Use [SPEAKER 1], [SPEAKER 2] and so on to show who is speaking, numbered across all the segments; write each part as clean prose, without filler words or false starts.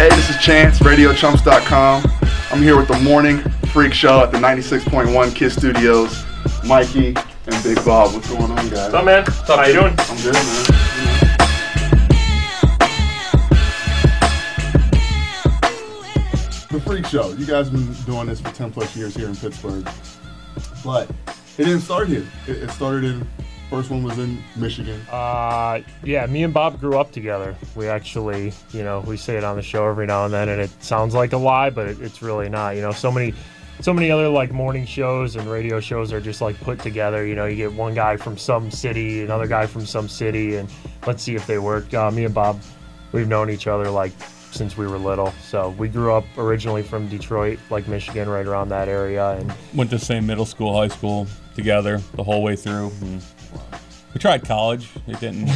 [SPEAKER 1] Hey, this is Chance, RadioChumps.com. I'm here with the morning freak show at the 96.1 Kiss Studios. Mikey and Big Bob, what's going on, guys?
[SPEAKER 2] What's up, man? What's up? How you doing?
[SPEAKER 1] I'm good, man. The freak show. You guys have been doing this for 10 plus years here in Pittsburgh, but it didn't start here. It started in. First one was in Michigan.
[SPEAKER 2] Yeah, me and Bob grew up together. We actually, we say it on the show every now and then, and it sounds like a lie, but it's really not. So many other like morning shows and radio shows are just like put together. You get one guy from some city, another guy from some city, and let's see if they work. Me and Bob, we've known each other like since we were little. So we grew up originally from Detroit, like Michigan, right around that area, and
[SPEAKER 3] went to the same middle school, high school together the whole way through. And we tried college. It didn't,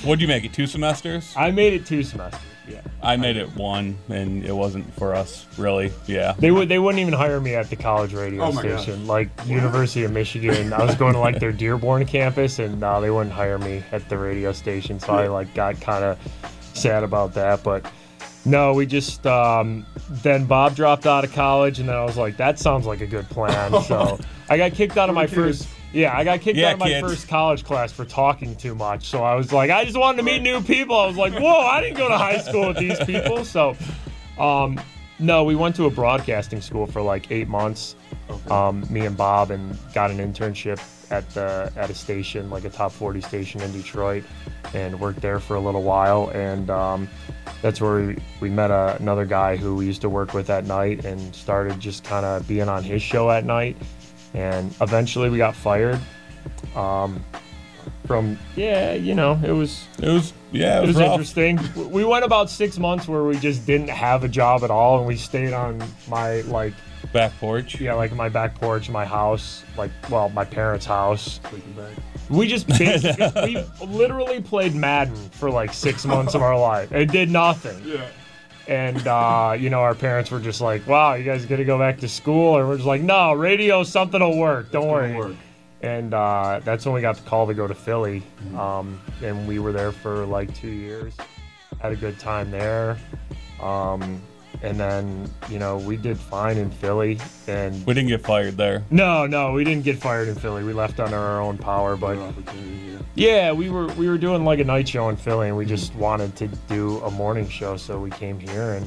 [SPEAKER 3] What'd you make it, 2 semesters?
[SPEAKER 2] I made it 2 semesters, yeah.
[SPEAKER 3] I made it 1, and it wasn't for us, really, yeah.
[SPEAKER 2] They wouldn't even hire me at the college radio station.
[SPEAKER 1] Gosh.
[SPEAKER 2] Like University of Michigan. I was going to like their Dearborn campus, and they wouldn't hire me at the radio station, so I like got kind of sad about that. But no, we just, then Bob dropped out of college, and then I was like, that sounds like a good plan. So I got kicked out of my first... Yeah, I got kicked out of my first college class for talking too much. So I was like, I just wanted to meet new people. I was like, whoa, I didn't go to high school with these people. So, no, we went to a broadcasting school for like 8 months, me and Bob, and got an internship at a station, like a top 40 station in Detroit, and worked there for a little while. And that's where we met another guy who we used to work with at night, and started just kind of being on his show at night. And eventually we got fired from, it was interesting. We went about 6 months where we just didn't have a job at all, and we stayed on my
[SPEAKER 3] back porch.
[SPEAKER 2] Yeah, like my back porch, my house, my parents' house. We just we literally played Madden for like 6 months of our life. It did nothing.
[SPEAKER 1] Yeah.
[SPEAKER 2] And, our parents were just like, wow, you guys got to go back to school? And we're just like, no, radio, something will work. Don't worry. And that's when we got the call to go to Philly. And we were there for like 2 years. Had a good time there. And then, we did fine in Philly. And
[SPEAKER 3] we didn't get fired there.
[SPEAKER 2] No, we didn't get fired in Philly. We left under our own power. But yeah, we were doing like a night show in Philly, and we just wanted to do a morning show, so we came here, and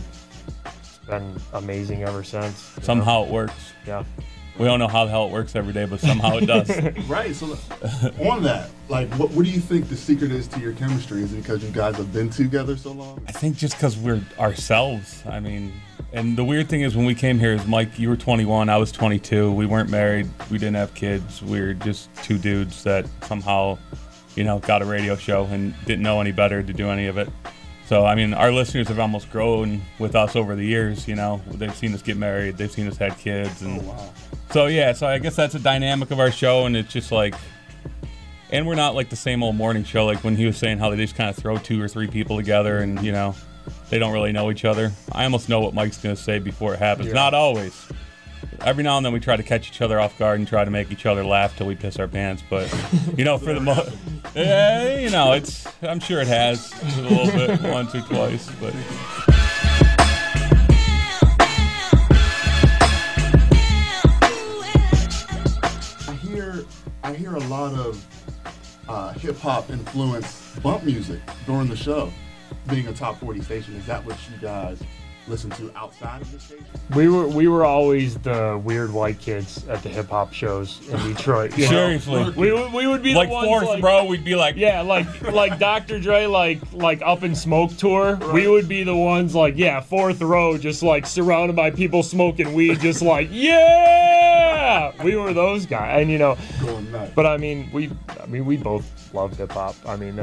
[SPEAKER 2] it's been amazing ever since.
[SPEAKER 3] Somehow it works.
[SPEAKER 2] Yeah.
[SPEAKER 3] We don't know how the hell it works every day, but somehow it does.
[SPEAKER 1] Right. So on that, what do you think the secret is to your chemistry? Is it because you guys have been together so long?
[SPEAKER 3] I think just because we're ourselves. I mean, and the weird thing is when we came here, is Mike, you were 21, I was 22. We weren't married. We didn't have kids. We were just 2 dudes that somehow, got a radio show and didn't know any better to do any of it. So, I mean, our listeners have almost grown with us over the years, They've seen us get married. They've seen us have kids. And
[SPEAKER 1] wow.
[SPEAKER 3] So, yeah, I guess that's a dynamic of our show, and it's just like, and we're not like the same old morning show, like when he was saying how they just kind of throw 2 or 3 people together and, they don't really know each other. I almost know what Mike's going to say before it happens. Yeah. Not always. Every now and then we try to catch each other off guard and try to make each other laugh till we piss our pants. But, for the most, I'm sure it has a little bit once or twice. But
[SPEAKER 1] I hear a lot of hip hop influence bump music during the show. Being a top 40 station, is that what you guys listen to outside of the station?
[SPEAKER 2] We were always the weird white kids at the hip hop shows in Detroit.
[SPEAKER 3] Seriously,
[SPEAKER 2] we would be
[SPEAKER 3] like
[SPEAKER 2] the ones
[SPEAKER 3] fourth row. We'd be like,
[SPEAKER 2] yeah, like Dr. Dre, like Up in Smoke tour. Right. We would be the ones fourth row, just like surrounded by people smoking weed, just like yeah. We were those guys, and
[SPEAKER 1] going nuts.
[SPEAKER 2] But I mean, we both love hip hop. I mean,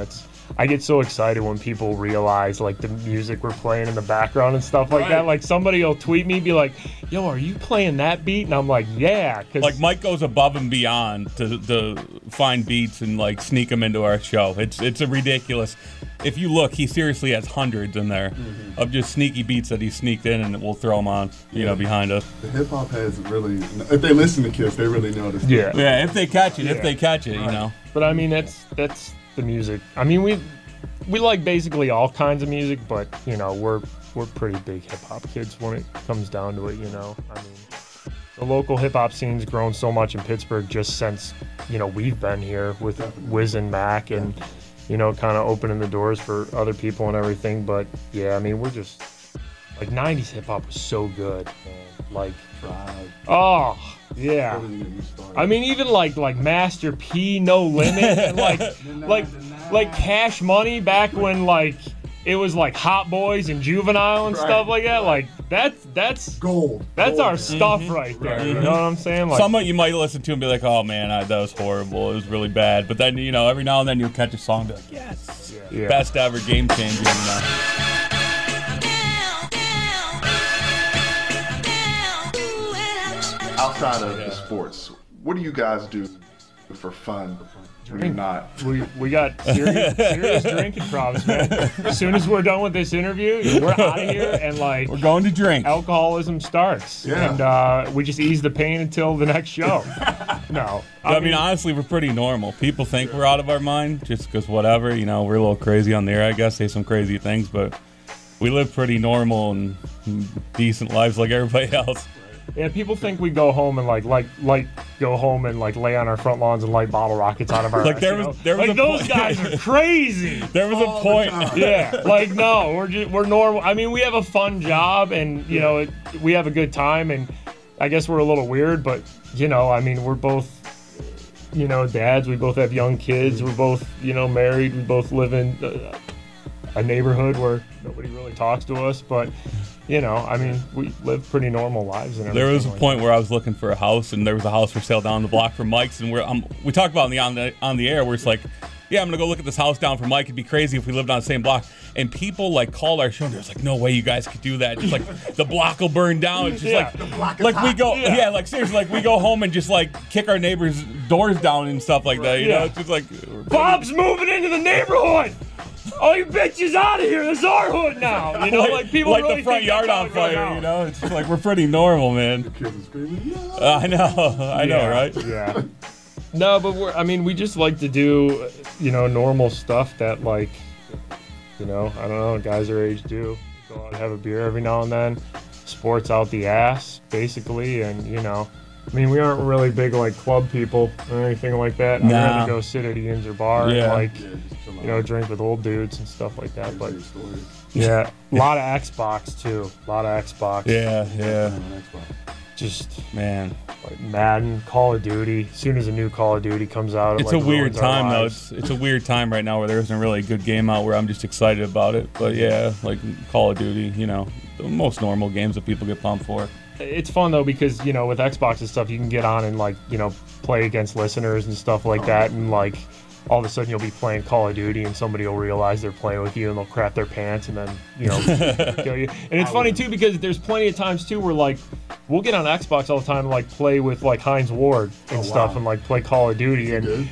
[SPEAKER 2] I get so excited when people realize like the music we're playing in the background and stuff like that. Like somebody will tweet me, be like, "Yo, are you playing that beat?" And I'm like, "Yeah."
[SPEAKER 3] Like Mike goes above and beyond to find beats and like sneak them into our show. It's a ridiculous. If you look, he seriously has hundreds in there of just sneaky beats that he sneaked in, and we'll throw them on, behind us.
[SPEAKER 1] The hip hop heads really, if they listen to Kiss, they really notice.
[SPEAKER 2] Yeah,
[SPEAKER 3] if they catch it,
[SPEAKER 2] right.
[SPEAKER 3] But
[SPEAKER 2] I mean, that's the music. I mean, we like basically all kinds of music, but you know, we're pretty big hip hop kids when it comes down to it. You know, I mean, the local hip hop scene's grown so much in Pittsburgh just since, you know, we've been here with Wiz and Mac and, you know, kind of opening the doors for other people and everything. But yeah, I mean, we're just like 90s hip hop was so good, man. Like, oh yeah. I mean, even like Master P, No Limit, and like Cash Money back when like it was like Hot Boys and Juvenile and stuff like that. Like that's
[SPEAKER 1] gold.
[SPEAKER 2] That's our stuff right there. You know what I'm saying? Like,
[SPEAKER 3] some of you might listen to and be like, "Oh man, that was horrible. It was really bad." But then, you know, every now and then you'll catch a song and be like, "Yes, best ever, game changer." You know?
[SPEAKER 1] Outside of the sports, what do you guys do for fun when you're not?
[SPEAKER 2] We got serious drinking problems, man. As soon as we're done with this interview, we're out of here and like
[SPEAKER 3] we're going to drink.
[SPEAKER 2] Alcoholism starts, and we just ease the pain until the next show. No,
[SPEAKER 3] I mean honestly, we're pretty normal. People think we're out of our mind just because whatever, you know, we're a little crazy on the air, I guess, say some crazy things, but we live pretty normal and decent lives like everybody else.
[SPEAKER 2] Yeah, people think we go home and like go home and like lay on our front lawns and light bottle rockets out of our
[SPEAKER 3] like there was like
[SPEAKER 2] those guys are crazy.
[SPEAKER 3] There was a point.
[SPEAKER 2] Yeah, like no, we're normal. I mean, we have a fun job and you know we have a good time and I guess we're a little weird, but you know, I mean, we're both you know dads. We both have young kids. We're both you know married. We both live in a neighborhood where nobody really talks to us, but. You know, I mean, we live pretty normal lives. And
[SPEAKER 3] there was a
[SPEAKER 2] like
[SPEAKER 3] point where I was looking for a house, and there was a house for sale down the block from Mike's, and we talked about it on the air, where it's like, yeah, I'm gonna go look at this house down for Mike. It'd be crazy if we lived on the same block. And people like called our show, and there's like, no way you guys could do that. Just like the block will burn down. It's just like we go, like seriously, like we go home and just like kick our neighbors' doors down and stuff like that. You know, it's just like
[SPEAKER 2] Bob's moving into the neighborhood. Oh, you bitches out of here! This is our hood now. You know, like people
[SPEAKER 3] like
[SPEAKER 2] really
[SPEAKER 3] the front yard on fire. You know, it's just like we're pretty normal, man.
[SPEAKER 1] The kids are screaming, no.
[SPEAKER 3] I know, right?
[SPEAKER 2] Yeah. No, but we just like to do, you know, normal stuff that like, you know, I don't know, guys our age do. Go out and have a beer every now and then. Sports out the ass, basically, and you know. I mean, we aren't really big like club people or anything like that. I'd rather go sit at Ian's or bar and like, you know, drink with old dudes and stuff like that. But yeah, a lot of Xbox too. A lot of Xbox.
[SPEAKER 3] Yeah.
[SPEAKER 2] Just
[SPEAKER 3] man,
[SPEAKER 2] like Madden, Call of Duty. As soon as a new Call of Duty comes out,
[SPEAKER 3] it's a weird time though. It's a weird time right now where there isn't really a good game out where I'm just excited about it. But yeah, like Call of Duty, you know, the most normal games that people get pumped for.
[SPEAKER 2] It's fun though because you know with Xbox and stuff you can get on and like you know play against listeners and stuff like that and like all of a sudden you'll be playing Call of Duty and somebody will realize they're playing with you and they'll crap their pants and then you know kill you. And it's funny too because there's plenty of times too where like we'll get on Xbox all the time and like play with like Hines Ward and stuff and like play Call of Duty and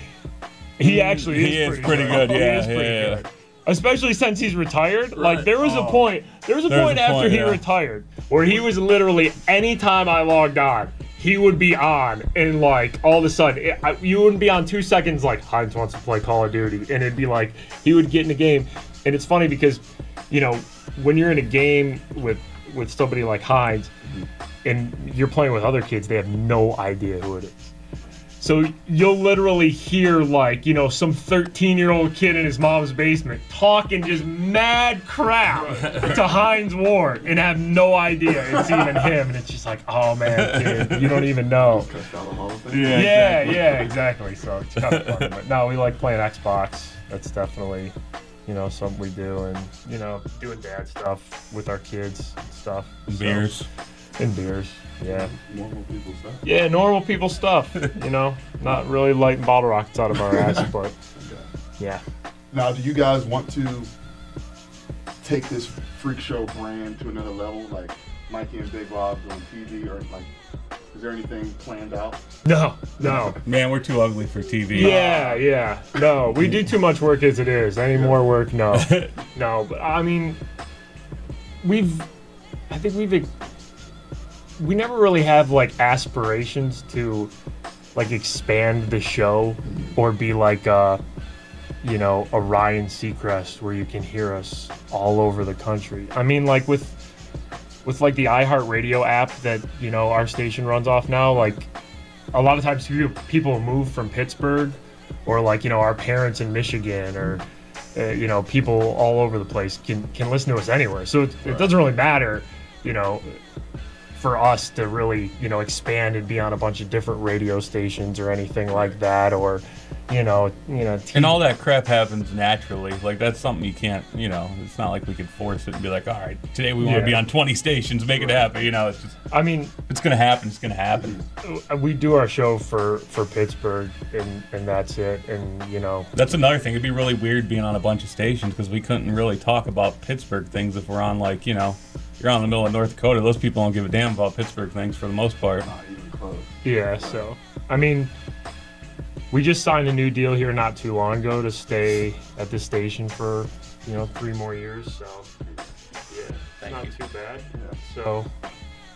[SPEAKER 2] he actually is pretty good.
[SPEAKER 3] Yeah,
[SPEAKER 2] he is pretty good. Especially since he's retired. Like there was a point after he retired where he was literally anytime I logged on, he would be on and like all of a sudden you wouldn't be on 2 seconds like Hines wants to play Call of Duty and it'd be like he would get in a game and it's funny because you know when you're in a game with somebody like Hines and you're playing with other kids they have no idea who it is. So you'll literally hear like, you know, some 13-year-old kid in his mom's basement talking just mad crap to Hines Ward and have no idea it's even him. And it's just like, oh man, kid, you don't even know. Yeah, exactly. So it's kind of fun. But no, we like playing Xbox. That's definitely, you know, something we do. And, you know, doing dad stuff with our kids and stuff.
[SPEAKER 3] Beers.
[SPEAKER 2] And beers. Yeah.
[SPEAKER 1] Normal people stuff.
[SPEAKER 2] Yeah, normal people stuff. You know, not really lighting bottle rockets out of our ass, but yeah.
[SPEAKER 1] Now, do you guys want to take this freak show brand to another level, like Mikey and Big Bob on TV, or like, is there anything planned out?
[SPEAKER 2] No.
[SPEAKER 3] Man, we're too ugly for TV.
[SPEAKER 2] Yeah. No, we do too much work as it is. Any more work? No. No, but I mean, we never really have like aspirations to like expand the show or be like you know, a Ryan Seacrest where you can hear us all over the country. I mean, like with like the iHeartRadio app that, you know, our station runs off now, like a lot of times people move from Pittsburgh, or like, you know, our parents in Michigan, or you know, people all over the place can listen to us anywhere. So it doesn't really matter, you know, for us to really, you know, expand and be on a bunch of different radio stations or anything like that, or you know,
[SPEAKER 3] and all that crap happens naturally. Like, that's something you can't, you know, it's not like we could force it and be like, all right, today we want to be on 20 stations, make it happen. You know, it's just,
[SPEAKER 2] I mean,
[SPEAKER 3] if it's gonna happen, it's gonna happen.
[SPEAKER 2] We do our show for Pittsburgh, and that's it. And you know,
[SPEAKER 3] that's another thing. It'd be really weird being on a bunch of stations because we couldn't really talk about Pittsburgh things if we're on, like, you know, you're on the middle of North Dakota. Those people don't give a damn about Pittsburgh things for the most part.
[SPEAKER 1] Not even close.
[SPEAKER 2] Yeah, so I mean, we just signed a new deal here not too long ago to stay at this station for, you know, 3 more years. So yeah, it's not too bad. Yeah. So,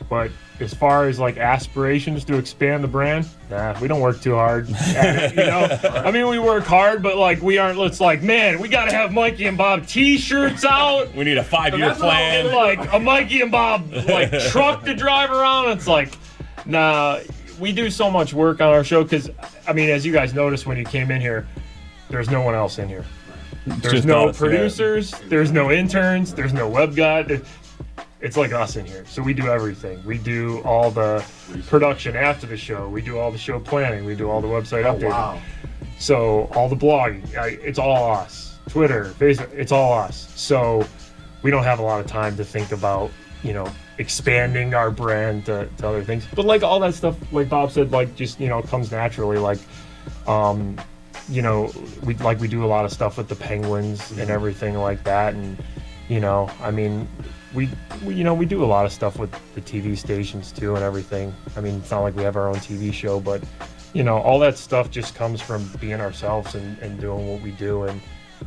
[SPEAKER 2] but as far as like aspirations to expand the brand, nah, we don't work too hard. You know, I mean, we work hard, but like we aren't. It's like, man, we got to have Mikey and Bob T-shirts out.
[SPEAKER 3] We need a 5-year plan.
[SPEAKER 2] Like a Mikey and Bob like truck to drive around. It's like, nah. We do so much work on our show because, I mean, as you guys noticed when you came in here, there's no one else in here. There's no producers, there's no interns, there's no web guy. It's like us in here. So we do everything. We do all the production after the show. We do all the show planning. We do all the website updating. Wow. So all the blogging, it's all us. Twitter, Facebook, it's all us. So we don't have a lot of time to think about, you know, expanding our brand to other things, but like all that stuff, like Bob said, like just, you know, comes naturally. Like, you know, we do a lot of stuff with the Penguins and everything like that, and you know, I mean, we you know, we do a lot of stuff with the TV stations too and everything. I mean, it's not like we have our own TV show, but you know, all that stuff just comes from being ourselves and doing what we do. And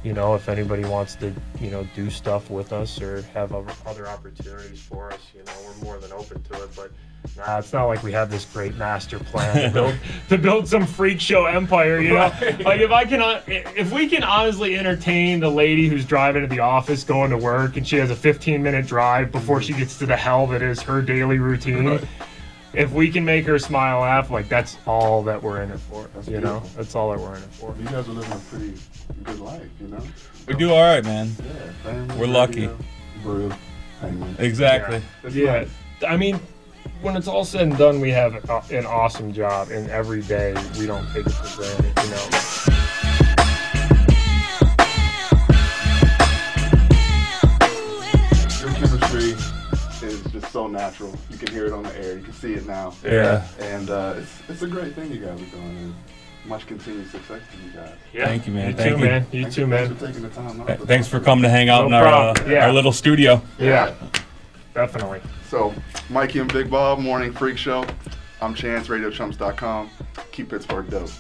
[SPEAKER 2] you know, if anybody wants to, you know, do stuff with us or have other opportunities for us, you know, we're more than open to it. But nah, it's not like we have this great master plan to build some freak show empire, you know. Like if we can honestly entertain the lady who's driving to the office going to work and she has a 15-minute drive before she gets to the hell that is her daily routine. Right. If we can make her smile, laugh, like that's all that we're in it for. That's you beautiful. Know, that's all that we're in it for.
[SPEAKER 1] You guys are living a pretty good life, you know.
[SPEAKER 3] We do all right, man.
[SPEAKER 1] Yeah, family,
[SPEAKER 3] we're lucky.
[SPEAKER 1] Brew, hanging.
[SPEAKER 3] Exactly.
[SPEAKER 2] Yeah. Nice. I mean, when it's all said and done, we have an awesome job, and every day we don't take it for granted, you know.
[SPEAKER 1] Your chemistry is just so natural. You can hear it on the air. You can see it now.
[SPEAKER 3] Yeah.
[SPEAKER 1] And it's a great thing you guys are doing. And much continued success to you guys.
[SPEAKER 2] Yeah.
[SPEAKER 3] Thank you, man.
[SPEAKER 2] You too, man. You too, man.
[SPEAKER 1] Thanks for taking the time out.
[SPEAKER 3] Thanks for coming to hang out in our little studio.
[SPEAKER 2] Yeah, definitely.
[SPEAKER 1] So, Mikey and Big Bob, Morning Freak Show. I'm Chance, RadioChumps.com. Keep Pittsburgh dope.